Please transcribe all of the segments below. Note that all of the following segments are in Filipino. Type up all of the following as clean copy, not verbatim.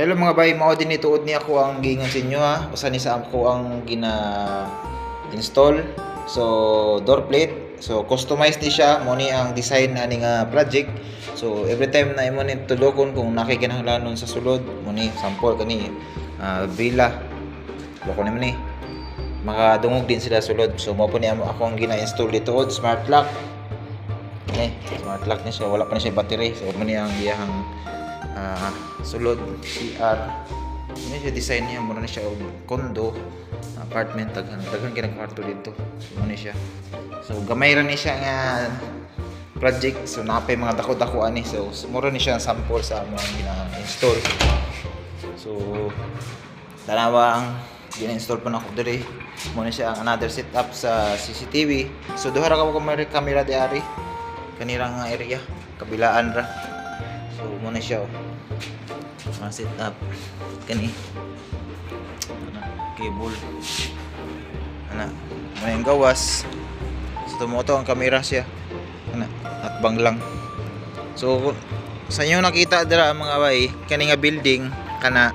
Hello mga bay, mao din ituod ni ako ang giingon sa inyo ha. Usa ni sa ako ang gina-install. So door plate. So customize ni siya, mo ni ang design ani nga project. So every time na imo ni tulokon kung nakikinahanglanon sa sulod, mo ni sample kani villa. Loko naman ni. Makadungog din sila sulod. So mo po ni ako ang gina-install dito od smart lock. Smart lock ni siya, wala pa ni siya battery. So mo ni ang iyang sulod CR. Ini siya design niya, mura na siya condo, apartment, daghan kinang kwarto dito. So ni siya. So gamay ra ni siya nga project. So napay mga dako-dako ani. So mura ni siya ang sample sa mga gina-install. So tanawa ang gina-install pa na ko diri. Mo ni siya ang another setup sa CCTV. So duha ra ka camera di ari kanirang area kabilaan ra. So muna siya set up kani cable muna yung gawas. So tumoto ang camera siya hakbang lang. So sa inyo nakita dira mga bay kani nga building kana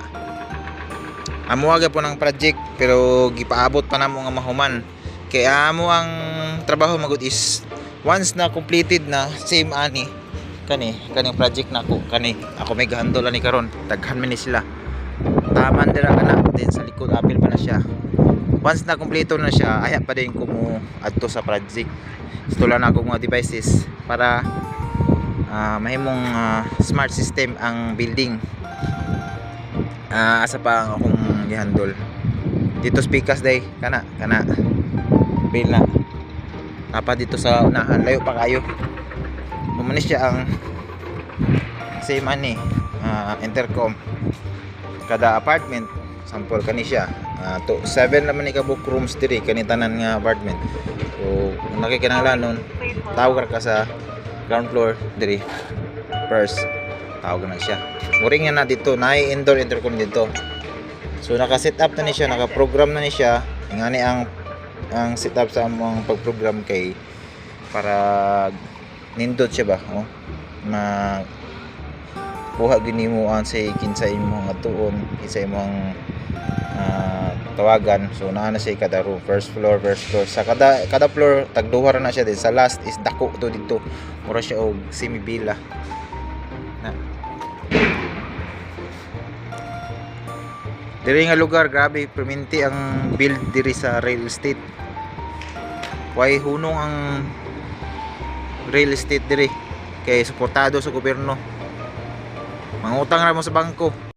amuaga po ng project pero gipaabot pa namo nga mahuman kaya amo ang trabaho magud is once na completed na same ani kaning project na ako may gahandol ani karon daghan man ni sila taman dira kana din sa likod apil pa na siya. Once na kumpleto na siya aya pa din ko mo adto sa project install na ako mga devices para mahimong smart system ang building. Asa pa ang akong gihandol dito speakers day kana bill na apa dito sa unahan layo pa kayo. Muna siya ang same ani intercom kada apartment sample kani siya to 7 naman ni ka book rooms diri kani tanan nga apartment. So kung nakikinahanglan tawag ka sa ground floor diri first tawag na siya muring na dito naay indoor intercom dito. So naka-set up na ni siya, naka-program na ni siya ngani ang setup sa among pag-program kay para nindot siya ba kuha gini mo ang say kinsa imong atuon kinsa imong tawagan. So naa na siya kada room first floor sa kada floor tagduha na siya din sa last is dako to dito mura siya og semi villa na diri nga lugar. Grabe perminti ang build diri sa real estate, way hunong ang real estate diri kay suportado sa gobyerno, mangutang ra mo sa bangko.